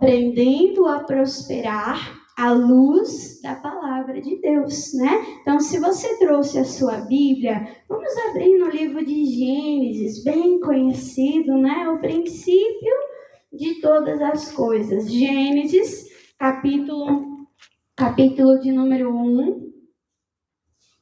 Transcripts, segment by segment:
aprendendo a prosperar à luz da palavra de Deus, né? Então, se você trouxe a sua Bíblia, vamos abrir no livro de Gênesis, bem conhecido, né? O princípio de todas as coisas. Gênesis, capítulo de número 1.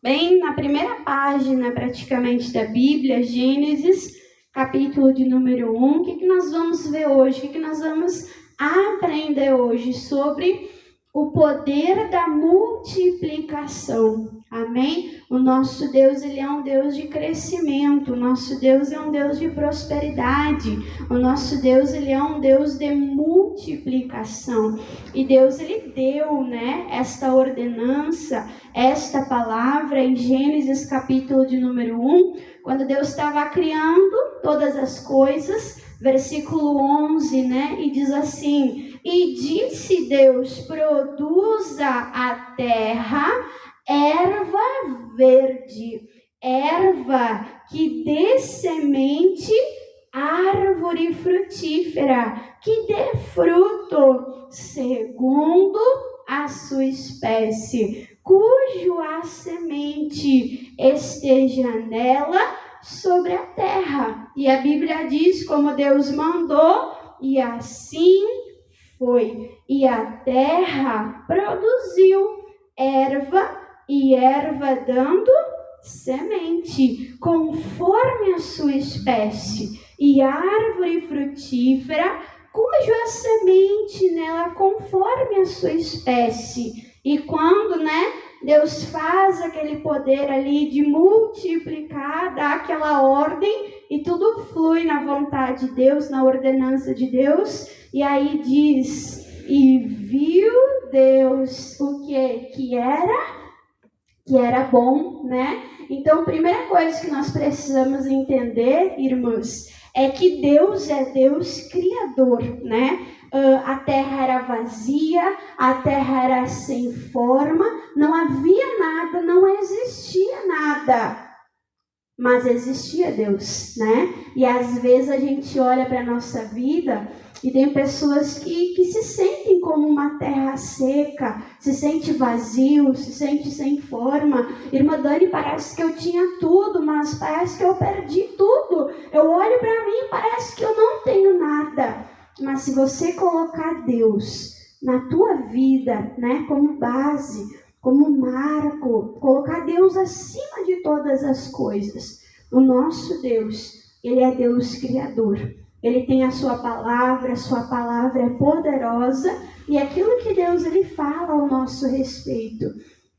Bem na primeira página, praticamente, da Bíblia, Gênesis, capítulo de número 1. O que nós vamos ver hoje? O que nós vamos aprender hoje sobre o poder da multiplicação. Amém? O nosso Deus, ele é um Deus de crescimento. O nosso Deus é um Deus de prosperidade. O nosso Deus, ele é um Deus de multiplicação. E Deus, ele deu, né, esta ordenança, esta palavra em Gênesis capítulo de número 1, quando Deus estava criando todas as coisas, versículo 11, né, e diz assim: e disse Deus, produza a terra erva verde, erva que dê semente, árvore frutífera, que dê fruto segundo a sua espécie, cujo a semente esteja nela sobre a terra. E a Bíblia diz como Deus mandou, e assim foi. E a terra produziu erva, e erva dando semente, conforme a sua espécie, e árvore frutífera, cuja semente nela conforme a sua espécie. E quando, né, Deus faz aquele poder ali de multiplicar, dá aquela ordem, e tudo flui na vontade de Deus, na ordenança de Deus. E aí diz: e viu Deus o que era bom, né? Então, a primeira coisa que nós precisamos entender, irmãos, é que Deus é Deus criador, né? A terra era vazia, a terra era sem forma, não havia nada, não existia nada. Mas existia Deus, né? E às vezes a gente olha para a nossa vida e tem pessoas que se sentem como uma terra seca, se sente vazio, se sente sem forma. Irmã Dani, parece que eu tinha tudo, mas parece que eu perdi tudo. Eu olho para mim e parece que eu não tenho nada. Mas se você colocar Deus na tua vida, né, como base, como marco, colocar Deus acima de todas as coisas. O nosso Deus, ele é Deus criador. Ele tem a sua palavra é poderosa, e aquilo que Deus ele fala ao nosso respeito,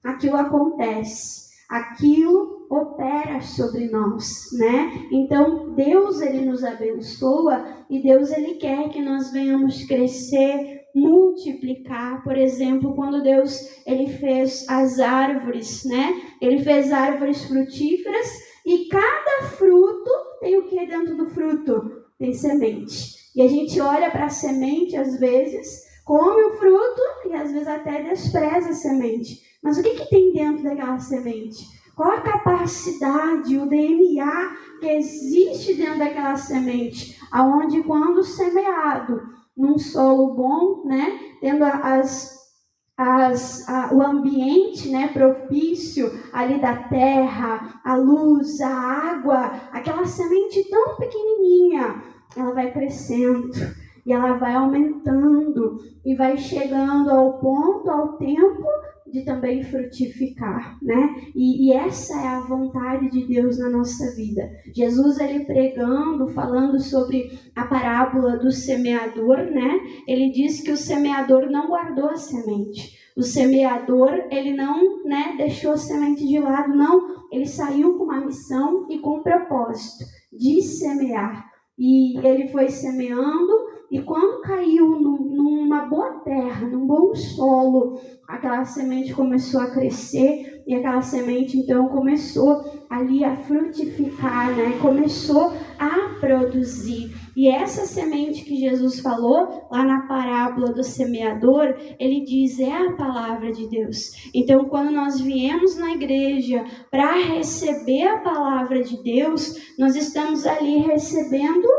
aquilo acontece, aquilo opera sobre nós, né? Então Deus ele nos abençoa, e Deus ele quer que nós venhamos crescer, multiplicar. Por exemplo, quando Deus ele fez as árvores, né? Ele fez árvores frutíferas, e cada fruto tem o que dentro do fruto? Tem semente. E a gente olha para a semente, às vezes, come o fruto e às vezes até despreza a semente. Mas o que tem dentro daquela semente? Qual a capacidade, o DNA que existe dentro daquela semente? Aonde, quando semeado num solo bom, né, tendo o ambiente, né, propício ali da terra, a luz, a água, aquela semente tão pequenininha, ela vai crescendo e ela vai aumentando e vai chegando ao tempo de também frutificar, né? E essa é a vontade de Deus na nossa vida. Jesus, ele pregando, falando sobre a parábola do semeador, né? Ele disse que o semeador não guardou a semente. O semeador, ele não, né, deixou a semente de lado, não. Ele saiu com uma missão e com um propósito de semear. E ele foi semeando, e quando caiu numa boa terra, num bom solo, aquela semente começou a crescer, e aquela semente então começou ali a frutificar, né? Começou a produzir. E essa semente que Jesus falou lá na parábola do semeador, ele diz, é a palavra de Deus. Então, quando nós viemos na igreja para receber a palavra de Deus, nós estamos ali recebendo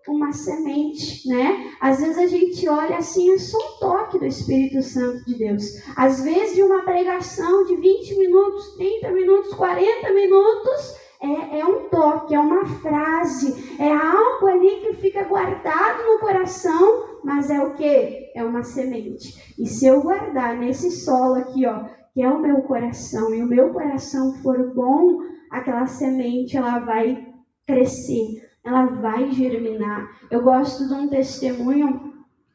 uma semente, né? Às vezes a gente olha assim, é só um toque do Espírito Santo de Deus. Às vezes de uma pregação de 20 minutos, 30 minutos, 40 minutos, é um toque, é uma frase, é algo ali que fica guardado no coração, mas é o quê? É uma semente. E se eu guardar nesse solo aqui, ó, que é o meu coração, e o meu coração for bom, aquela semente, ela vai crescer, ela vai germinar. Eu gosto de um testemunho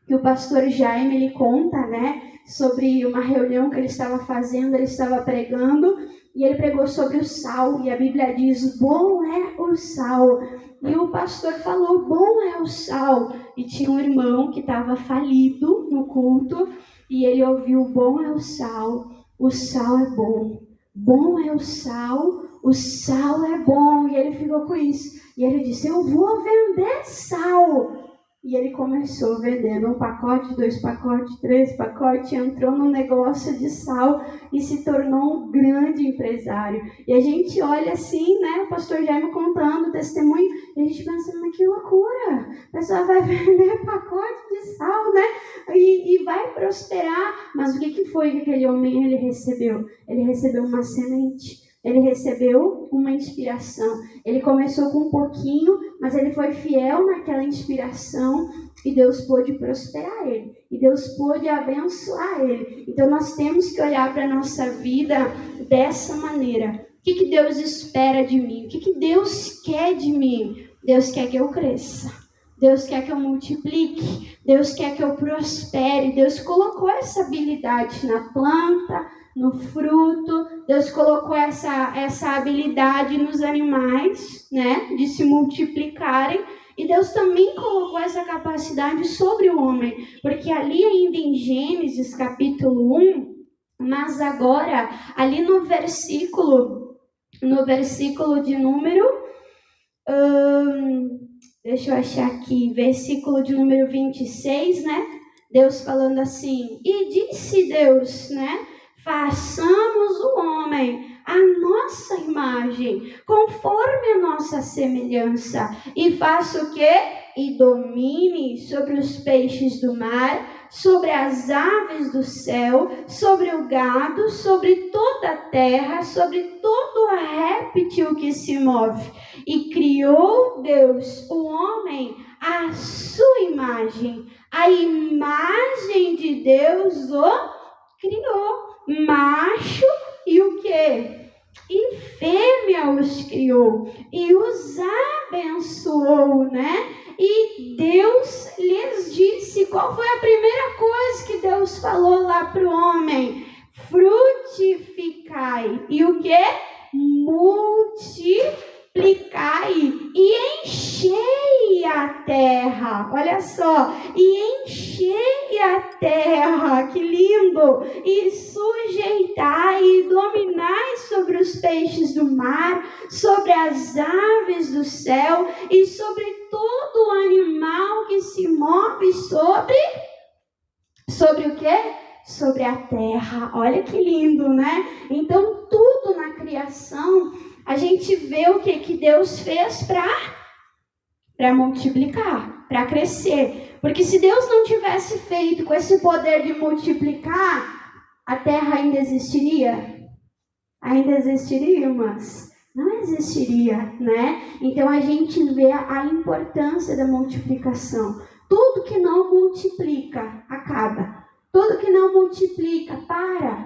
que o pastor Jaime, ele conta, né, sobre uma reunião que ele estava fazendo, ele estava pregando, e ele pregou sobre o sal, e a Bíblia diz, bom é o sal. E o pastor falou, bom é o sal. E tinha um irmão que estava falido no culto, e ele ouviu, bom é o sal é bom. Bom é o sal é bom. E ele ficou com isso. E ele disse, eu vou vender sal. E ele começou vendendo 1 pacote, 2 pacotes, 3 pacotes, entrou no negócio de sal e se tornou um grande empresário. E a gente olha assim, né, o pastor Jaime contando o testemunho, e a gente pensa, mas que loucura, a pessoa vai vender pacote de sal, né, e vai prosperar. Mas o que foi que aquele homem ele recebeu? Ele recebeu uma semente. Ele recebeu uma inspiração. Ele começou com um pouquinho, mas ele foi fiel naquela inspiração e Deus pôde prosperar ele. E Deus pôde abençoar ele. Então nós temos que olhar para a nossa vida dessa maneira. O que Deus espera de mim? O que Deus quer de mim? Deus quer que eu cresça. Deus quer que eu multiplique. Deus quer que eu prospere. Deus colocou essa habilidade na planta, no fruto. Deus colocou essa habilidade nos animais, né, de se multiplicarem. E Deus também colocou essa capacidade sobre o homem. Porque ali ainda em Gênesis capítulo 1, mas agora ali no versículo de número... deixa eu achar aqui, versículo de número 26, né? Deus falando assim, e disse Deus, né? Façamos o homem à nossa imagem, conforme a nossa semelhança, e faça o quê? E domine sobre os peixes do mar, sobre as aves do céu, sobre o gado, sobre toda a terra, sobre todo réptil que se move. E criou Deus o homem à sua imagem, a imagem de Deus o criou. Macho e o quê? E fêmea os criou e os abençoou, né? E Deus lhes disse, qual foi a primeira coisa que Deus falou lá para o homem? Frutificai e o quê? Multiplicai e enchei a terra. Olha só, e enchei a terra, que lindo! E sujeitai e dominai sobre os peixes do mar, sobre as aves do céu e sobre todo animal que se move sobre o quê? Sobre a terra. Olha que lindo, né? Então, tudo na criação, a gente vê o que Deus fez para multiplicar, para crescer. Porque se Deus não tivesse feito com esse poder de multiplicar, a terra ainda existiria? Ainda existiria, mas não existiria, né? Então a gente vê a importância da multiplicação. Tudo que não multiplica, acaba. Tudo que não multiplica,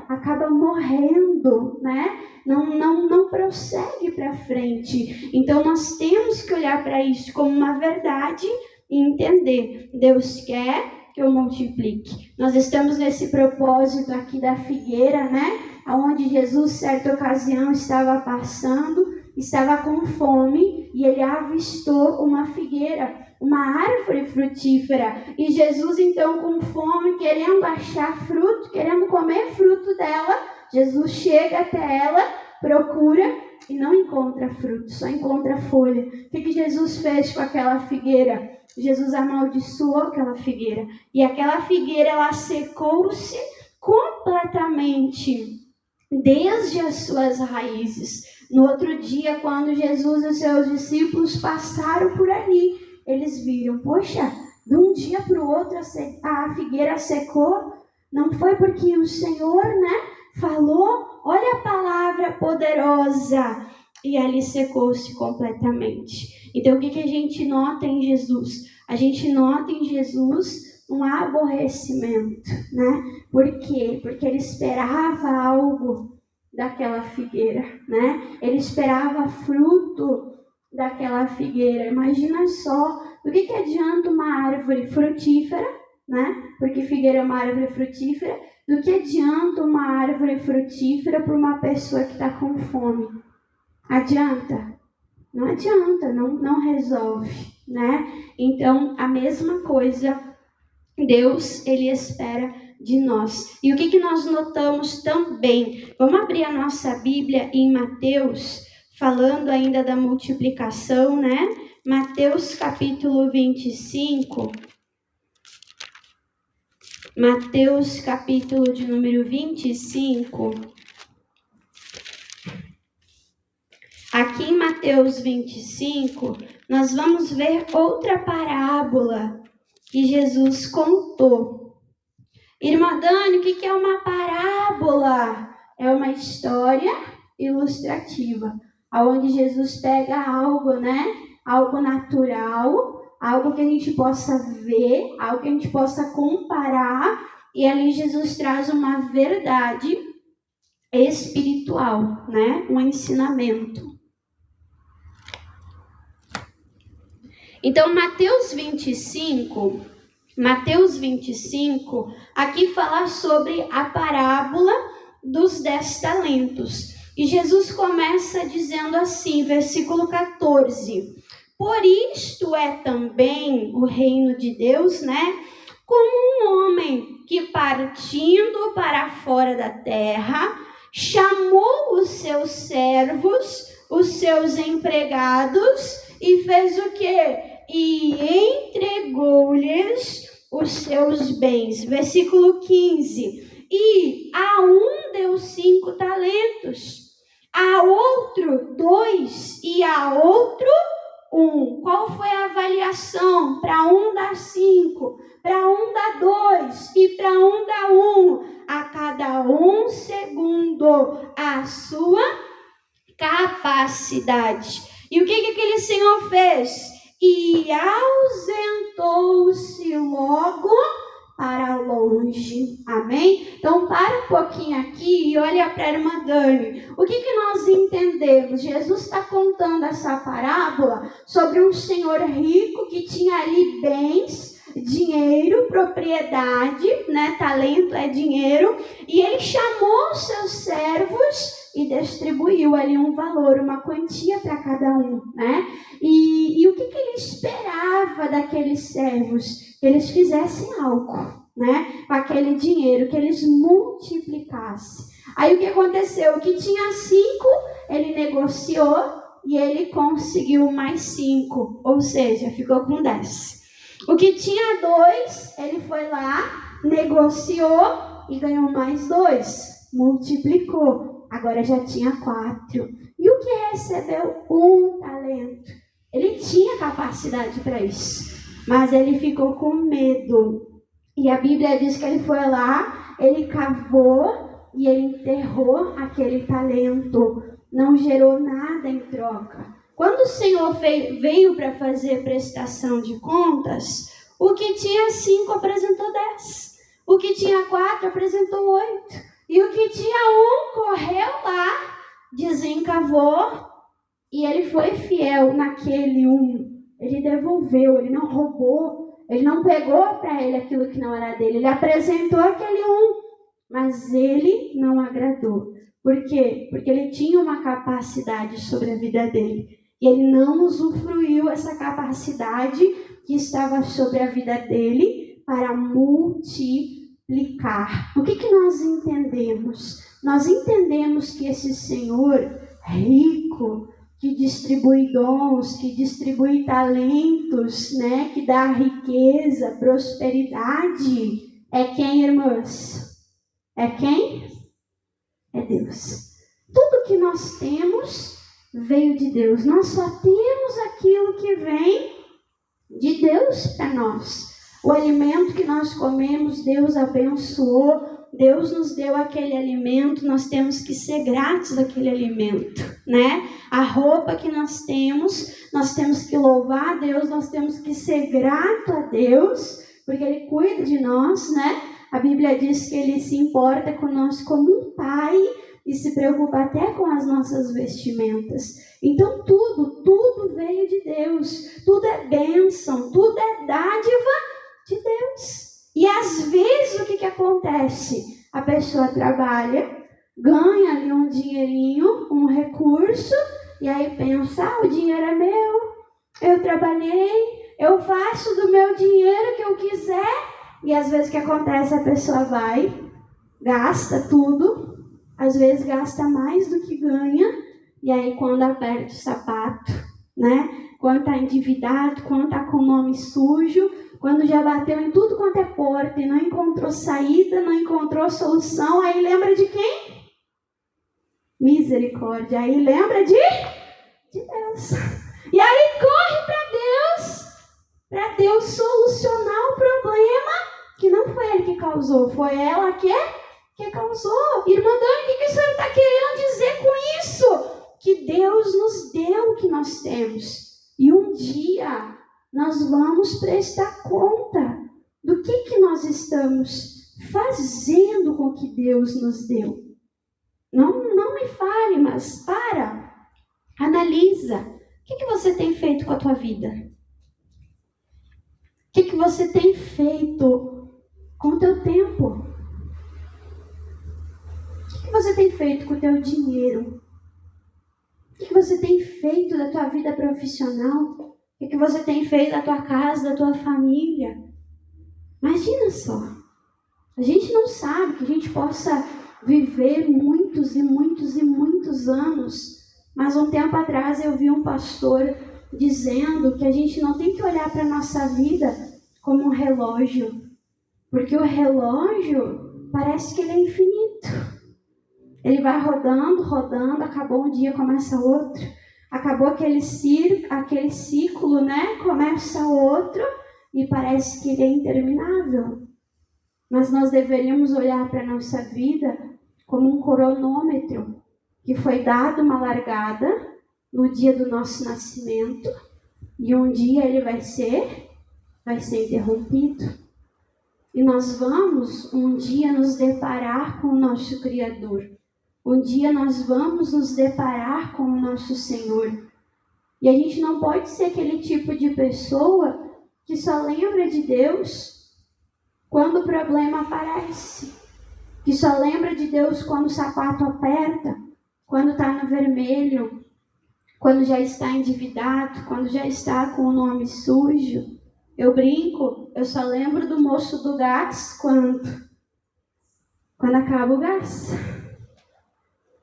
acaba morrendo, né? Não prossegue para frente. Então nós temos que olhar para isso como uma verdade e entender. Deus quer que eu multiplique. Nós estamos nesse propósito aqui da figueira, né? Onde Jesus, certa ocasião, estava passando, estava com fome e ele avistou uma figueira, uma árvore frutífera. E Jesus, então, com fome, querendo achar fruto, querendo comer fruto dela, Jesus chega até ela, procura e não encontra fruto, só encontra folha. O que Jesus fez com aquela figueira? Jesus amaldiçoou aquela figueira. E aquela figueira, ela secou-se completamente, desde as suas raízes. No outro dia, quando Jesus e seus discípulos passaram por ali, eles viram, poxa, de um dia para o outro a figueira secou. Não foi porque o Senhor, falou, olha a palavra poderosa. E ali secou-se completamente. Então, o que a gente nota em Jesus? A gente nota em Jesus um aborrecimento, Por quê? Porque ele esperava algo daquela figueira, Ele esperava fruto daquela figueira. Imagina só, do que adianta uma árvore frutífera, Porque figueira é uma árvore frutífera. Do que adianta uma árvore frutífera para uma pessoa que está com fome? Adianta? Não adianta, não resolve, Então, a mesma coisa, Deus, Ele espera de nós. E o que nós notamos também? Vamos abrir a nossa Bíblia em Mateus, falando ainda da multiplicação, Mateus capítulo 25. Mateus capítulo de número 25. Aqui em Mateus 25, nós vamos ver outra parábola que Jesus contou. Irmã Dani, o que é uma parábola? É uma história ilustrativa, onde Jesus pega algo, algo natural, algo que a gente possa ver, algo que a gente possa comparar, e ali Jesus traz uma verdade espiritual, um ensinamento. Então, Mateus 25, aqui fala sobre a parábola dos 10 talentos. E Jesus começa dizendo assim, versículo 14. Por isto é também o reino de Deus, como um homem que partindo para fora da terra, chamou os seus servos, os seus empregados, e fez o quê? E entregou-lhes os seus bens. Versículo 15. E a um deu 5 talentos, a outro 2 e a outro 1. Qual foi a avaliação? Para um dá 5, para um dá 2 e para um dá 1. A cada um segundo a sua capacidade. E o que aquele senhor fez? E ausentou-se logo para longe. Amém? Então, para um pouquinho aqui e olha para a irmã Dani. O que nós entendemos? Jesus está contando essa parábola sobre um senhor rico que tinha ali bens, dinheiro, propriedade, talento é dinheiro, e ele chamou os seus servos e distribuiu ali um valor, uma quantia para cada um, E o que ele esperava daqueles servos? Que eles fizessem algo, com aquele dinheiro, que eles multiplicassem. Aí o que aconteceu? O que tinha 5, ele negociou e ele conseguiu mais 5, ou seja, ficou com 10. O que tinha 2, ele foi lá, negociou e ganhou mais 2, multiplicou. Agora já tinha 4. E o que recebeu 1 talento? Ele tinha capacidade para isso, mas ele ficou com medo. E a Bíblia diz que ele foi lá, ele cavou e ele enterrou aquele talento. Não gerou nada em troca. Quando o Senhor veio para fazer prestação de contas, o que tinha 5 apresentou 10. O que tinha 4 apresentou 8. E o que tinha 1 correu lá, desencavou, e ele foi fiel naquele 1. Ele devolveu, ele não roubou, ele não pegou para ele aquilo que não era dele. Ele apresentou aquele 1, mas ele não agradou. Por quê? Porque ele tinha uma capacidade sobre a vida dele. E ele não usufruiu essa capacidade que estava sobre a vida dele para multiplicar. O que nós entendemos? Nós entendemos que esse Senhor rico, que distribui dons, que distribui talentos, que dá riqueza, prosperidade, é quem, irmãs? É quem? É Deus. Tudo que nós temos veio de Deus. Nós só temos aquilo que vem de Deus para nós. O alimento que nós comemos, Deus abençoou, Deus nos deu aquele alimento, nós temos que ser gratos àquele alimento, né? A roupa que nós temos que louvar a Deus, nós temos que ser grato a Deus, porque Ele cuida de nós, né? A Bíblia diz que Ele se importa conosco como um pai e se preocupa até com as nossas vestimentas. Então tudo veio de Deus, tudo é bênção, tudo é dádiva de Deus. E às vezes o que acontece? A pessoa trabalha, ganha ali um dinheirinho, um recurso, e aí pensa, o dinheiro é meu, eu trabalhei, eu faço do meu dinheiro o que eu quiser. E às vezes o que acontece? A pessoa vai, gasta tudo, às vezes gasta mais do que ganha, e aí quando aperta o sapato, né? Quando está endividado, quando está com o nome sujo, quando já bateu em tudo quanto é porta e não encontrou saída, não encontrou solução, aí lembra de quem? Misericórdia. Aí lembra de Deus. E aí corre para Deus solucionar o problema que não foi ele que causou, foi ela que causou. Irmã Dani, o que a senhora está querendo dizer com isso? Que Deus nos deu o que nós temos. E um dia nós vamos prestar conta do que nós estamos fazendo com o que Deus nos deu. Não me fale, mas analisa. O que você tem feito com a tua vida? O que você tem feito com o teu tempo? O que você tem feito com o teu dinheiro? O que você tem feito da tua vida profissional? O que você tem feito da tua casa, da tua família? Imagina só. A gente não sabe que a gente possa viver muitos e muitos e muitos anos. Mas um tempo atrás eu vi um pastor dizendo que a gente não tem que olhar para a nossa vida como um relógio. Porque o relógio parece que ele é infinito. Ele vai rodando, acabou um dia, começa outro. Acabou aquele ciclo, né? Começa outro e parece que ele é interminável. Mas nós deveríamos olhar para a nossa vida como um cronômetro que foi dado uma largada no dia do nosso nascimento e um dia ele vai ser interrompido. E nós vamos um dia nos deparar com o nosso Criador. Um dia nós vamos nos deparar com o nosso Senhor. E a gente não pode ser aquele tipo de pessoa que só lembra de Deus quando o problema aparece. Que só lembra de Deus quando o sapato aperta, quando está no vermelho, quando já está endividado, quando já está com o nome sujo. Eu brinco, eu só lembro do moço do gás quando acaba o gás.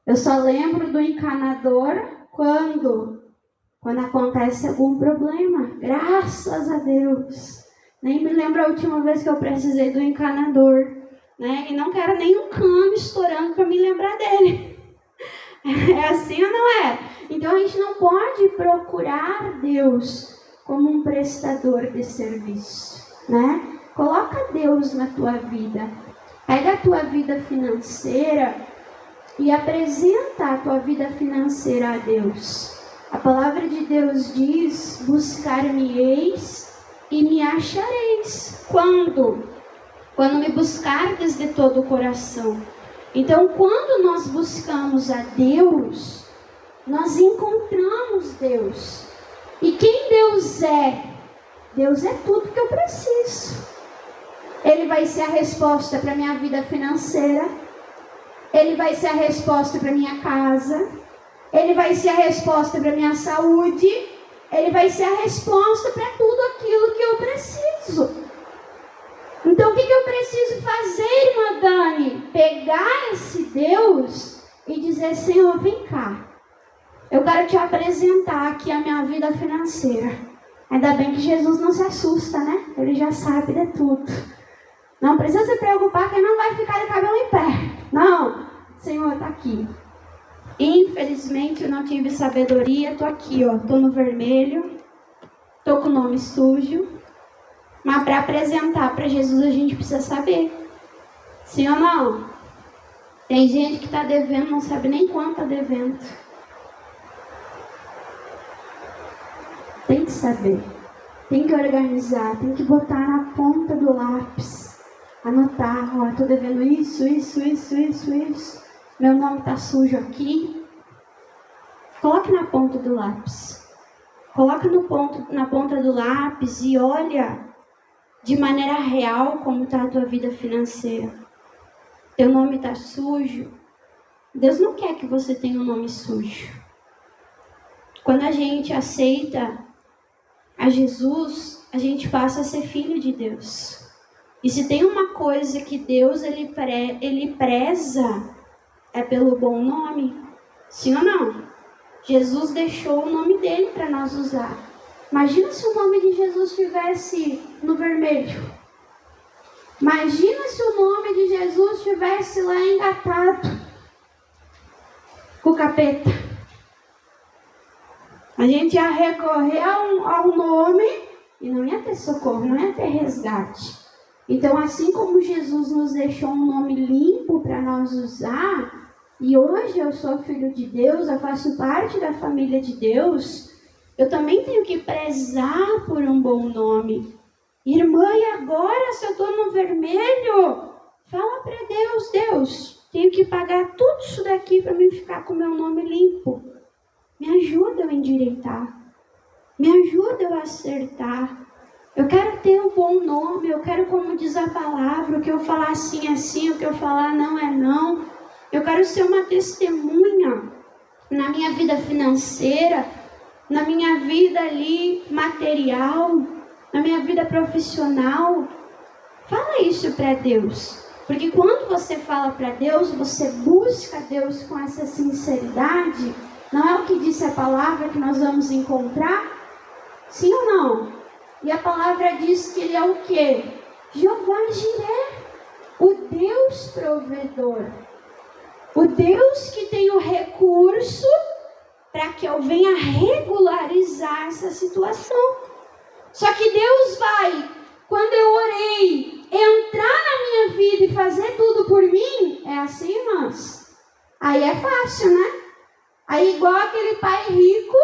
Eu só lembro do encanador quando acontece algum problema. Graças a Deus. Nem me lembro a última vez que eu precisei do encanador, né? E não quero nenhum cano estourando para me lembrar dele. É assim ou não é? Então a gente não pode procurar Deus como um prestador de serviço, né? Coloca Deus na tua vida. Pega a tua vida financeira e apresenta a tua vida financeira a Deus. A palavra de Deus diz: buscar-me-eis e me achareis. Quando me buscardes de todo o coração. Então, quando nós buscamos a Deus, nós encontramos Deus. E quem Deus é? Deus é tudo que eu preciso. Ele vai ser a resposta para a minha vida financeira. Ele vai ser a resposta para a minha casa. Ele vai ser a resposta para a minha saúde. Ele vai ser a resposta para tudo aquilo que eu preciso. Então o que eu preciso fazer, irmã Dani? Pegar esse Deus e dizer: Senhor, vem cá. Eu quero te apresentar aqui a minha vida financeira. Ainda bem que Jesus não se assusta, né? Ele já sabe de tudo. Não precisa se preocupar que ele não vai ficar de cabelo em pé. Não, Senhor, está aqui. Infelizmente eu não tive sabedoria. Estou aqui, ó. Estou no vermelho. Estou com o nome sujo, mas para apresentar para Jesus a gente precisa saber. Sim ou não? Tem gente que está devendo, não sabe nem quanto está devendo. Tem que saber, tem que organizar, tem que botar na ponta do lápis, anotar, ó, estou devendo isso. Meu nome está sujo aqui. Coloque na ponta do lápis. Coloque na ponta do lápis e olha de maneira real como está a tua vida financeira. Teu nome está sujo. Deus não quer que você tenha um nome sujo. Quando a gente aceita a Jesus, a gente passa a ser filho de Deus. E se tem uma coisa que Deus ele preza, é pelo bom nome. Sim ou não? Jesus deixou o nome dele para nós usar. Imagina se o nome de Jesus estivesse no vermelho. Imagina se o nome de Jesus estivesse lá engatado com o capeta. A gente ia recorrer ao nome e não ia ter socorro, não ia ter resgate. Então, assim como Jesus nos deixou um nome limpo para nós usar, e hoje eu sou filho de Deus, eu faço parte da família de Deus, eu também tenho que prezar por um bom nome. Irmã, e agora se eu estou no vermelho? Fala para Deus, Deus, tenho que pagar tudo isso daqui para mim ficar com o meu nome limpo. Me ajuda eu endireitar. Me ajuda eu acertar. Eu quero ter um bom nome, eu quero, como diz a palavra, o que eu falar assim é assim, o que eu falar não é não. Eu quero ser uma testemunha na minha vida financeira, na minha vida ali material, na minha vida profissional. Fala isso para Deus. Porque quando você fala para Deus, você busca Deus com essa sinceridade, não é o que disse a palavra que nós vamos encontrar? Sim ou não? E a palavra diz que ele é o quê? Jeová Jiré, o Deus provedor. O Deus que tem o recurso para que eu venha regularizar essa situação. Só que Deus vai, quando eu orei, entrar na minha vida e fazer tudo por mim, é assim, irmãs? Aí é fácil, né? Aí igual aquele pai rico,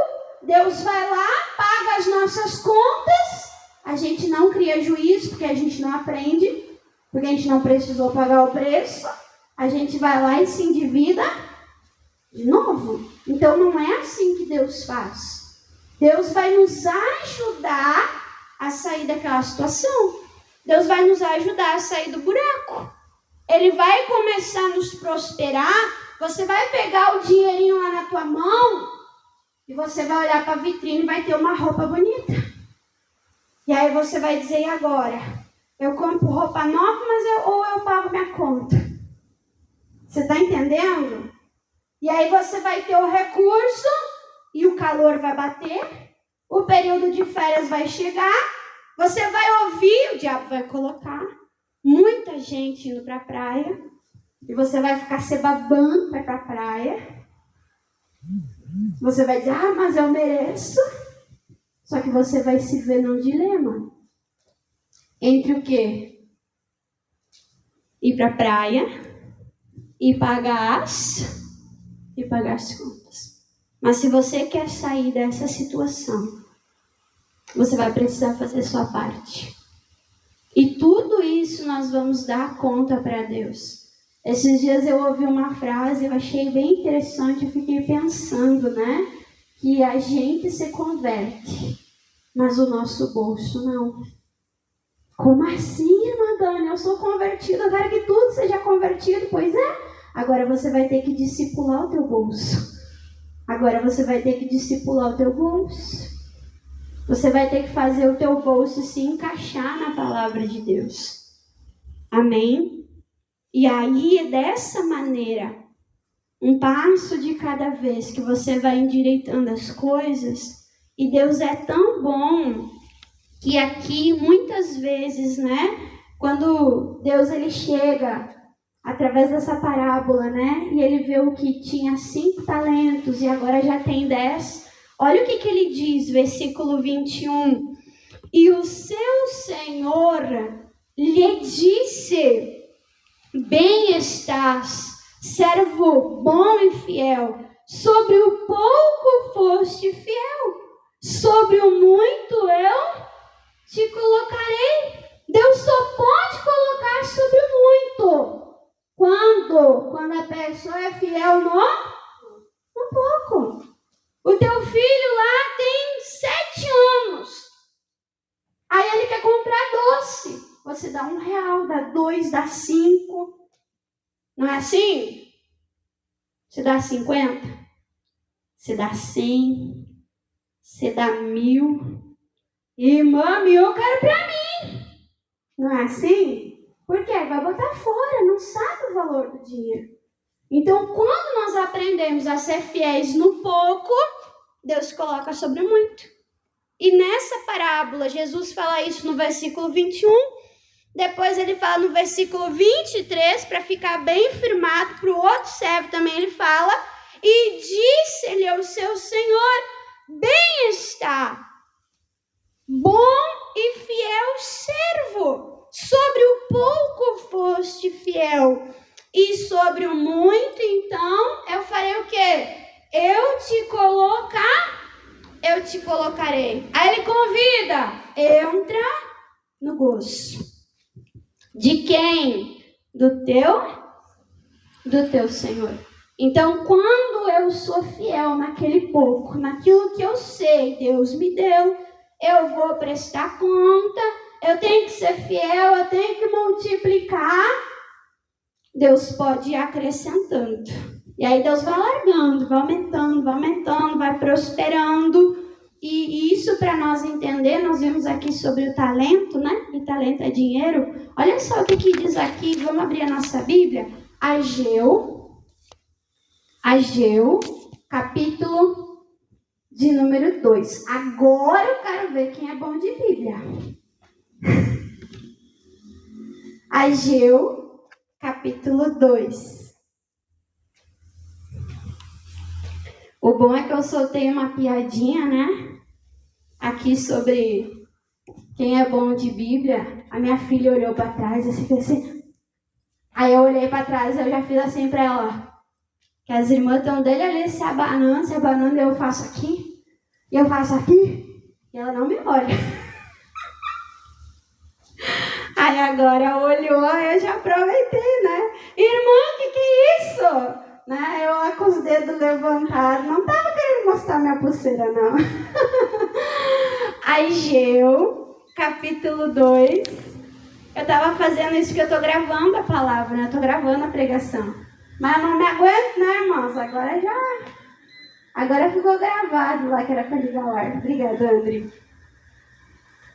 Deus vai lá, paga as nossas contas, a gente não cria juízo, porque a gente não aprende, porque a gente não precisou pagar o preço, a gente vai lá e se endivida de novo. Então não é assim que Deus faz. Deus vai nos ajudar a sair daquela situação. Deus vai nos ajudar a sair do buraco. Ele vai começar a nos prosperar. Você vai pegar o dinheirinho lá na tua mão e você vai olhar para a vitrine e vai ter uma roupa bonita. E aí você vai dizer, e agora? Eu compro roupa nova, ou eu pago minha conta? Você está entendendo? E aí você vai ter o recurso e o calor vai bater. O período de férias vai chegar. Você vai ouvir, o diabo vai colocar muita gente indo para a praia. E você vai ficar se babando para ir para a praia. Você vai dizer, mas eu mereço. Só que você vai se ver num dilema. Entre o quê? Ir para a praia e pagar as contas. Mas se você quer sair dessa situação, você vai precisar fazer sua parte. E tudo isso nós vamos dar conta para Deus. Esses dias eu ouvi uma frase, eu achei bem interessante, eu fiquei pensando, né? Que a gente se converte, mas o nosso bolso não. Como assim, irmã Dani? Eu sou convertida, eu quero que tudo seja convertido. Pois é, agora você vai ter que discipular o teu bolso. Agora você vai ter que discipular o teu bolso. Você vai ter que fazer o teu bolso se encaixar na palavra de Deus. Amém? E aí, dessa maneira, um passo de cada vez que você vai endireitando as coisas, e Deus é tão bom que aqui, muitas vezes, né, quando Deus ele chega através dessa parábola, né, e ele vê o que tinha 5 talentos e agora já tem 10, olha o que ele diz, versículo 21. E o seu senhor lhe disse: bem estás, servo bom e fiel, sobre o pouco foste fiel, sobre o muito eu te colocarei. Deus só pode colocar sobre o muito quando a pessoa é fiel no pouco. O teu filho lá tem 7 anos. Aí ele quer comprar doce. Você dá R$1, dá 2, dá 5. Não é assim? Você dá 50, você dá 100, você dá 1000. Irmã, eu quero pra mim. Não é assim? Porque vai botar fora, não sabe o valor do dinheiro. Então, quando nós aprendemos a ser fiéis no pouco, Deus coloca sobre muito. E nessa parábola, Jesus fala isso no versículo 21. Depois ele fala no versículo 23, para ficar bem firmado, para o outro servo também ele fala: e disse-lhe ao seu senhor: bem está, bom e fiel servo, sobre o pouco foste fiel, e sobre o muito, então, eu farei o quê? Eu te colocarei. Aí ele convida: entra no gozo. De quem? Do teu Senhor. Então, quando eu sou fiel naquele pouco, naquilo que eu sei, Deus me deu, eu vou prestar conta, eu tenho que ser fiel, eu tenho que multiplicar. Deus pode ir acrescentando. E aí Deus vai largando, vai aumentando, vai prosperando. E isso, para nós entender, nós vimos aqui sobre o talento, né? E talento é dinheiro. Olha só o que diz aqui, vamos abrir a nossa Bíblia. Ageu, capítulo de número 2. Agora eu quero ver quem é bom de Bíblia. Ageu, capítulo 2. O bom é que eu soltei uma piadinha, né? Aqui sobre quem é bom de Bíblia. A minha filha olhou para trás e fez assim. Aí eu olhei para trás e eu já fiz assim para ela. Que as irmãs estão dele ali se abanando, e eu faço aqui. E eu faço aqui. E ela não me olha. Aí agora olhou, eu já aproveitei, né? Irmã, que é isso? Né? Eu lá com os dedos levantados, não estava querendo mostrar minha pulseira, não. Ageu, capítulo 2. Eu estava fazendo isso que eu estou gravando a palavra, né? Eu estou gravando a pregação. Mas eu não me aguento, né, irmãos? Agora ficou gravado lá, que era para ligar o ar. Obrigada, André.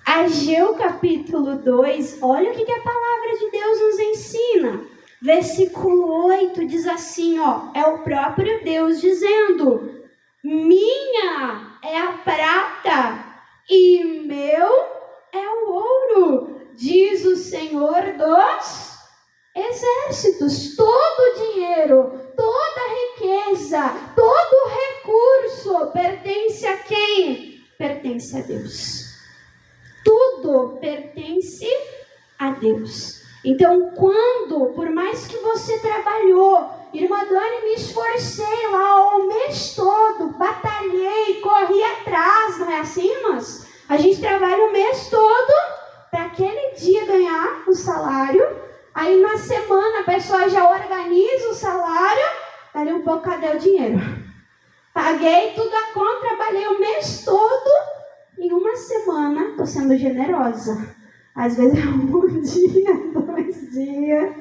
Ageu, capítulo 2. Olha o que a palavra de Deus nos ensina. Versículo 8 diz assim, ó, é o próprio Deus dizendo: minha é a prata e meu é o ouro, diz o Senhor dos exércitos. Todo o dinheiro, toda a riqueza, todo o recurso pertence a quem? Pertence a Deus. Tudo pertence a Deus. Então, por mais que você trabalhou, irmã Dani, me esforcei lá o mês todo, batalhei, corri atrás, não é assim, irmãs? A gente trabalha o mês todo para aquele dia ganhar o salário. Aí na semana a pessoa já organiza o salário, dali um pouco, cadê o dinheiro? Paguei tudo a conta, trabalhei o mês todo, em uma semana, estou sendo generosa. Às vezes é 1 dia, 2 dias,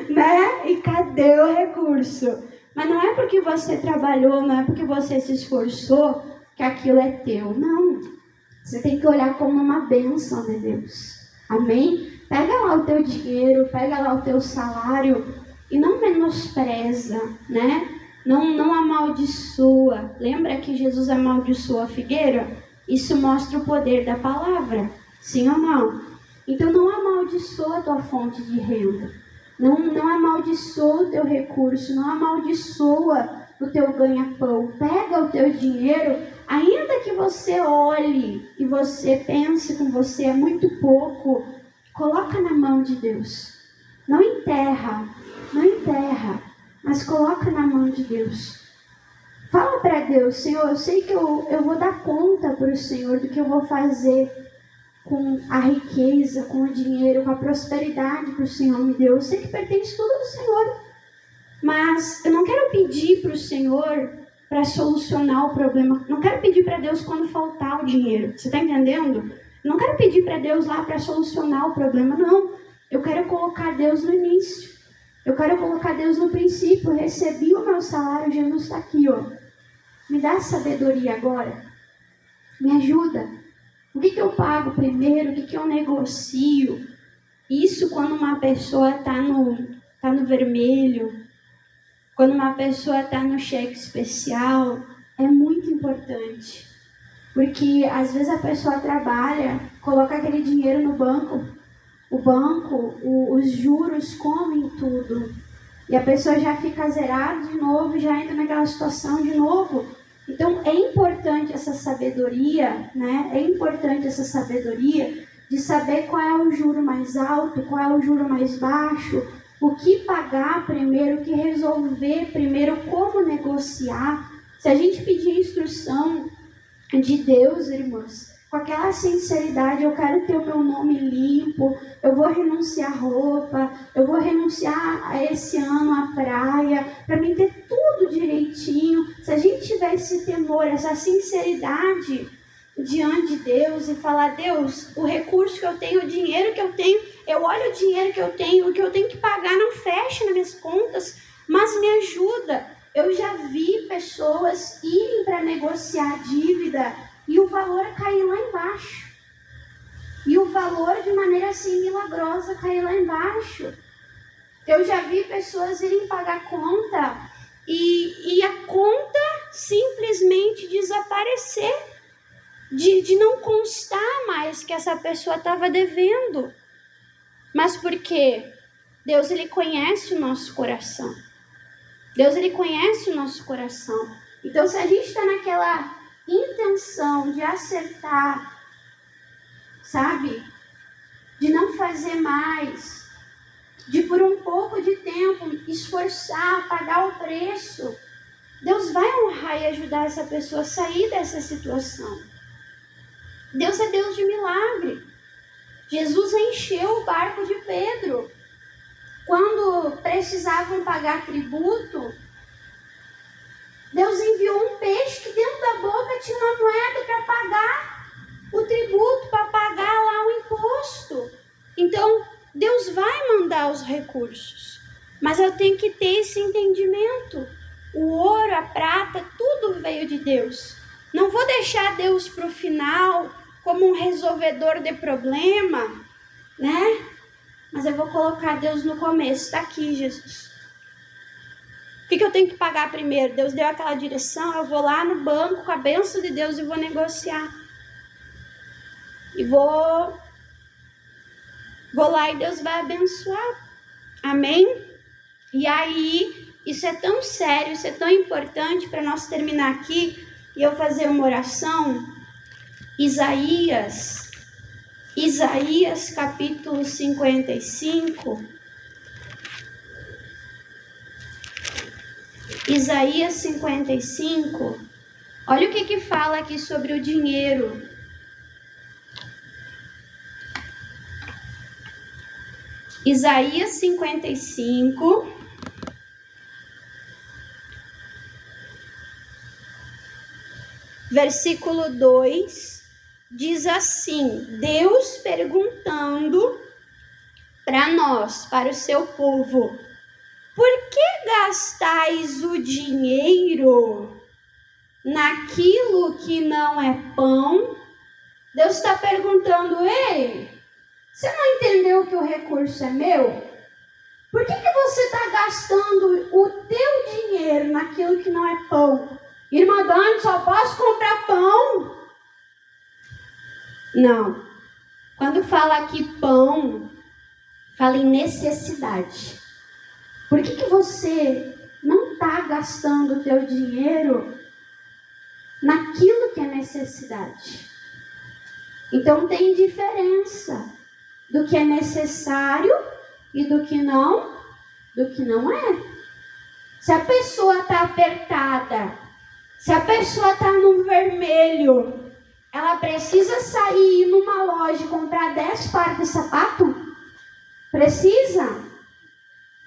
né? E cadê o recurso? Mas não é porque você trabalhou, não é porque você se esforçou que aquilo é teu. Não. Você tem que olhar como uma bênção de Deus. Amém? Pega lá o teu dinheiro, pega lá o teu salário e não menospreza, né? Não amaldiçoa. Lembra que Jesus amaldiçoou a figueira? Isso mostra o poder da palavra. Sim ou não? Então não amaldiçoa a tua fonte de renda. Não amaldiçoa o teu recurso. Não amaldiçoa o teu ganha-pão. Pega o teu dinheiro, Ainda que você olhe e você pense com você é muito pouco, coloca na mão de Deus. Não enterra, mas coloca na mão de Deus. Fala para Deus: Senhor, eu sei que eu vou dar conta para o Senhor do que eu vou fazer com a riqueza, com o dinheiro, com a prosperidade que o Senhor me deu. Eu sei que pertence tudo ao Senhor, mas eu não quero pedir para o Senhor para solucionar o problema. Não quero pedir para Deus quando faltar o dinheiro. Você está entendendo? Não quero pedir para Deus lá para solucionar o problema, não. Eu quero colocar Deus no início. Eu quero colocar Deus no princípio. Eu recebi o meu salário, Jesus está aqui, ó. Me dá sabedoria agora. Me ajuda. O que eu pago primeiro? O que eu negocio? Isso quando uma pessoa está no vermelho, quando uma pessoa está no cheque especial, é muito importante. Porque às vezes a pessoa trabalha, coloca aquele dinheiro no banco, os juros comem tudo. E a pessoa já fica zerada de novo, já entra naquela situação de novo. Então é importante essa sabedoria, né? É importante essa sabedoria de saber qual é o juro mais alto, qual é o juro mais baixo, o que pagar primeiro, o que resolver primeiro, como negociar. Se a gente pedir instrução de Deus, irmãos, com aquela sinceridade, eu quero ter o meu nome limpo, eu vou renunciar roupa, eu vou renunciar a esse ano à praia, para mim ter tudo direitinho. Se a gente tiver esse temor, essa sinceridade diante de Deus e falar: Deus, o recurso que eu tenho, o dinheiro que eu tenho, eu olho o dinheiro que eu tenho, o que eu tenho que pagar não fecha nas minhas contas, mas me ajuda. Eu já vi pessoas irem para negociar dívida e o valor cair lá embaixo. E o valor, de maneira assim milagrosa, cair lá embaixo. Eu já vi pessoas irem pagar conta e a conta simplesmente desaparecer. De não constar mais que essa pessoa estava devendo. Mas por quê? Deus, Ele conhece o nosso coração. Deus, Ele conhece o nosso coração. Então, se a gente está naquela intenção de acertar, sabe? De não fazer mais, de por um pouco de tempo esforçar, pagar o preço, Deus vai honrar e ajudar essa pessoa a sair dessa situação. Deus é Deus de milagre. Jesus encheu o barco de Pedro. Quando precisavam pagar tributo, Deus enviou um peixe que dentro da boca tinha uma moeda para pagar o tributo, para pagar lá o imposto. Então, Deus vai mandar os recursos. Mas eu tenho que ter esse entendimento. O ouro, a prata, tudo veio de Deus. Não vou deixar Deus para o final como um resolvedor de problema, né? Mas eu vou colocar Deus no começo. Está aqui, Jesus. O que eu tenho que pagar primeiro? Deus deu aquela direção, eu vou lá no banco com a bênção de Deus e vou negociar. E vou lá e Deus vai abençoar. Amém? E aí, isso é tão sério, isso é tão importante para nós terminar aqui e eu fazer uma oração. Isaías capítulo 55. Isaías 55. Olha o que fala aqui sobre o dinheiro. Isaías 55. Versículo 2. Diz assim, Deus perguntando para nós, para o seu povo: por que gastais o dinheiro naquilo que não é pão? Deus está perguntando: ei, você não entendeu que o recurso é meu? Por que você está gastando o teu dinheiro naquilo que não é pão? Irmã Dani, só posso comprar pão? Não. Quando fala aqui pão, fala em necessidade. Por que você não está gastando o teu dinheiro naquilo que é necessidade. Então tem diferença do que é necessário e do que não é. Se a pessoa está apertada, se a pessoa está no vermelho, ela precisa sair e ir numa loja e comprar 10 pares de sapato? Precisa?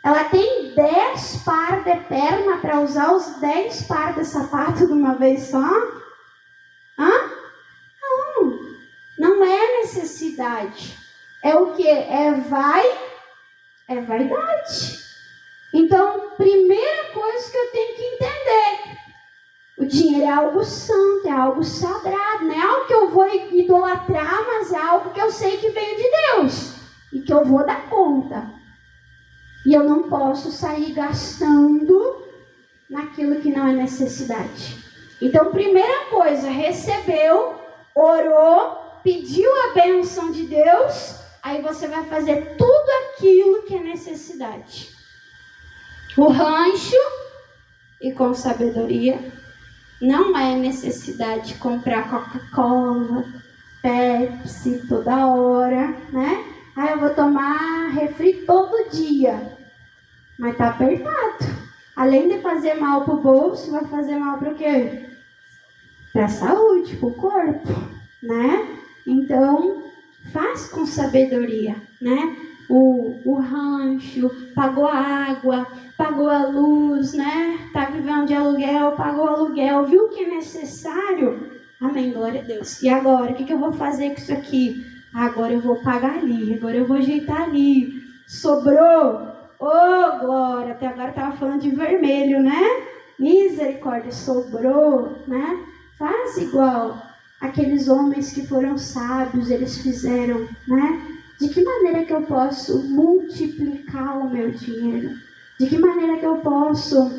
Ela tem 10 pares de perna para usar os 10 pares de sapato de uma vez só? Não é necessidade. É o que? É vaidade. Então, primeira coisa que eu tenho que entender: o dinheiro é algo santo, é algo sagrado, não é algo que eu vou idolatrar, mas é algo que eu sei que veio de Deus e que eu vou dar conta. E eu não posso sair gastando naquilo que não é necessidade. Então, primeira coisa, recebeu, orou, pediu a bênção de Deus, aí você vai fazer tudo aquilo que é necessidade. O rancho, e com sabedoria, não é necessidade comprar Coca-Cola, Pepsi toda hora, né? Eu vou tomar refri todo dia, mas tá apertado. Além de fazer mal pro bolso, vai fazer mal pro quê? Pra saúde, pro corpo, né? Então, faz com sabedoria, né? O rancho, pagou a água, pagou a luz, né? Tá vivendo de aluguel, pagou o aluguel, viu que é necessário? Amém, glória a Deus. E agora, o que eu vou fazer com isso aqui? Agora eu vou pagar ali, agora eu vou ajeitar ali. Sobrou? Oh, glória! Até agora estava falando de vermelho, né? Misericórdia, sobrou, né? Faz igual aqueles homens que foram sábios, eles fizeram, né? De que maneira que eu posso multiplicar o meu dinheiro? De que maneira que eu posso,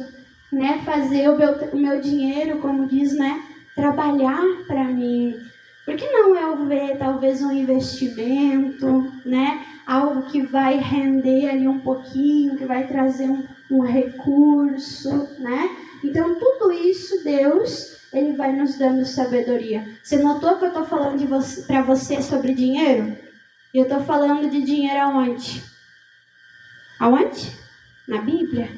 né, fazer o meu dinheiro, como diz, né, trabalhar para mim? Por que não eu ver talvez um investimento, né, algo que vai render ali um pouquinho, que vai trazer um recurso, né? Então tudo isso Deus, Ele vai nos dando sabedoria. Você notou que eu estou falando para você sobre dinheiro? Eu estou falando de dinheiro aonde? Aonde? Na Bíblia.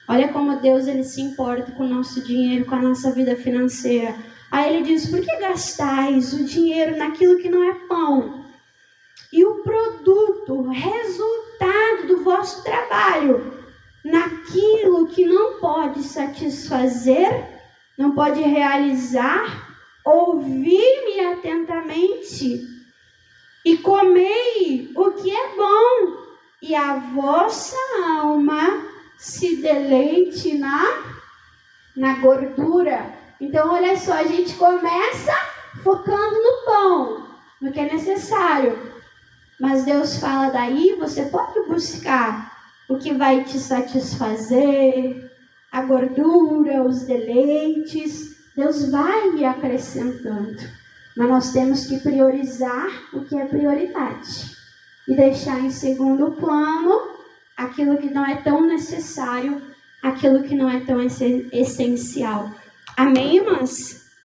Olha como Deus ele se importa com o nosso dinheiro, com a nossa vida financeira. Aí ele diz: por que gastais o dinheiro naquilo que não é pão? E o produto, resultado do vosso trabalho, naquilo que não pode satisfazer, não pode realizar? Ouvi-me atentamente e comei o que é bom, e a vossa alma se deleite na gordura. Então, olha só, a gente começa focando no pão, no que é necessário. Mas Deus fala, daí você pode buscar o que vai te satisfazer, a gordura, os deleites. Deus vai me acrescentando. Mas nós temos que priorizar o que é prioridade. E deixar em segundo plano aquilo que não é tão necessário, aquilo que não é tão essencial. Amém, irmãs?